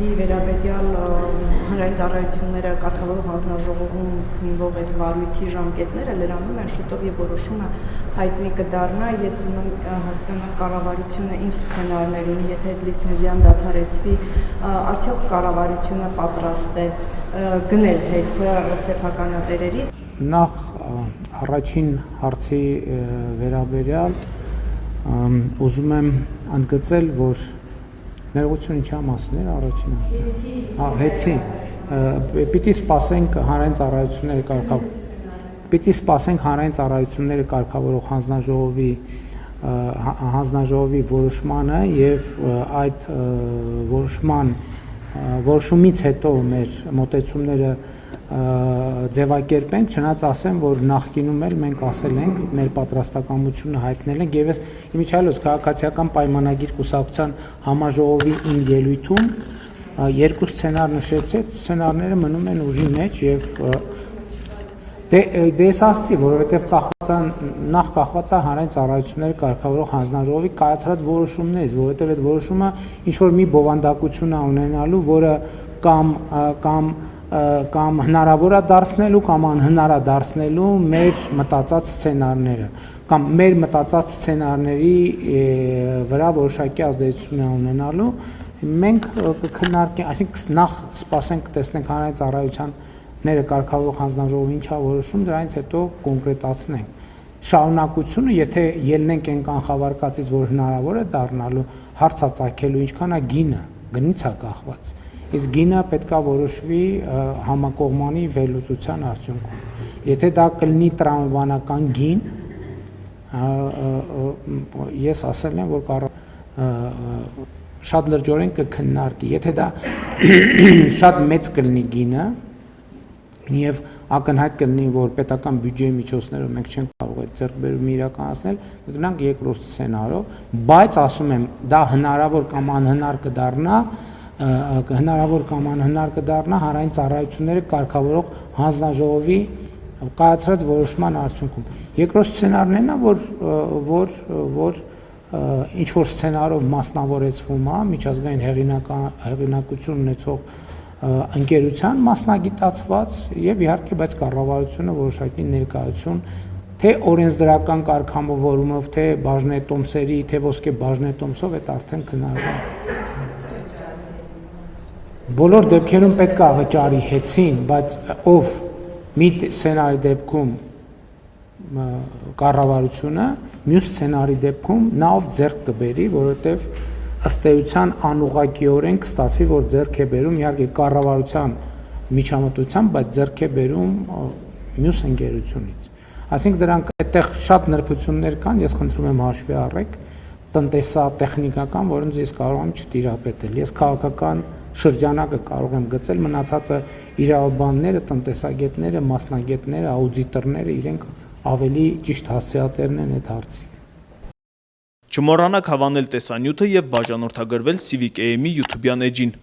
կոմպլեքսի վերաբերյալ հանրային ծառայությունները կարգավորող հանձնաժողովում քննվող այդ վարույթի ժամկետները լրանում են շուտով եւ որոշումը հայտնի կդառնա։ Ես ուզում եմ հասկանալ կառավարությունը ինչ սցենարներ ունի, եթե այդ լիցենզիան դադարեցվի, արդյոք կառավարությունը պատրաստ է գնել հեծը սեփականատերերի։ Նախ առաջին հարցի վերաբերյալ ուզում եմ ընդգծել, որ ներողություն ինչա մասն էր առաջին հեծի պիտի սպասենք հանրային ծառայությունները կարգավորող հանձնաժողովի որոշմանը եւ այդ որոշումից հետո մեր մոտեցումները ձևակերպենք, չնայած ասեմ, որ նախկինում էլ մենք ասել ենք, մեր պատրաստակամությունը հայտնել ենք եւ ես իմիջիալոց քաղաքացիական պայմանագիր կուսակցության համաժողովի իմ ելույթում երկու սցենար նշեցի, այդ սցենարները մնում են ուժի մեջ եւ դες ասացի, որովհետեւ նախ կախված է հանրային ծառայությունների կարգավորող հանձնաժողովի կայացրած որոշումներից, որովհետեւ այդ որոշումը ինչ որ մի բովանդակություն է ունենալու, որը կամ հնարավոր է դարձնելու կամ անհնար է դարձնելու մեր մտածած սցենարները կամ մեր մտածած սցենարների վրա որոշակի ազդեցություն է ունենալու մենք կքննարկենք, այսինքն նախ սպասենք տեսնենք հանրային ծառայությունները կարգավորող հանձնաժողովը ինչա որոշում, դրանից հետո կոնկրետացնենք շարունակությունը, եթե ելնենք այն կանխավարկածից, որ հնարավոր է դառնալու հարցա ծագելու ինչքան է գինը, գնից է կախված իսկ գինը պետքա որոշվի համակողմանի վերլուծության արդյունքում։ Եթե դա կլինի տրամաբանական գին, ես ասել եմ, որ շատ լրջորեն կքննարկի։ Եթե դա շատ մեծ կլինի գինը եւ ակնհայտ կլինի, որ պետական բյուջեի միջոցներով մենք չենք կարող այդ ձեռքբերումը իրականացնել, կգնանք երկրորդ սցենարով, բայց ասում եմ, դա հնարավոր կամ անհնար կդառնա հանրային ծառայությունները կարգավորող հանձնաժողովի կայացրած որոշման արդյունքում։ Երկրորդ սցենարն է, որ ինչ որ սցենարով մասնավորեցվում է միջազգային հեղինակություն ունեցող ընկերության մասնագիտացված եւ իհարկե բայց կառավարությունը որոշակի ներկայություն թե օրենսդրական կարգավորումով, թե բաժնետոմսերի, թե ոսկե բաժնետոմսով այդ արդեն քննարկվում է։ Բոլոր դեպքերում պետք է վճարի հեծին, բայց ով մի սցենարի դեպքում կառավարությունը, մյուս սցենարի դեպքում նա ով ձեռք կբերի, որովհետև ըստ էության անուղղակիորեն կստացվի, որ ձեռք է բերում իհարկե կառավարության միջամտությամբ, բայց ձեռք է բերում մյուս ընկերությունից։ Այսինքն դրանք այդտեղ շատ նրբություններ կան, ես խնդրում եմ հաշվի առեք, տնտեսատեխնիկական, որոնց ես կարող եմ չտիրապետել։ Ես քաղաքական շրջանակը կարող եմ գծել, մնացածը իրավաբանները, տնտեսագետները, մասնագետները, աուդիտորները իրենք ավելի ճիշտ հասցեատերն են այդ հարցի։ Չմոռանաք հավանել տեսանյութը եւ բաժանորդագրվել Civic AM-ի YouTube-յան էջին։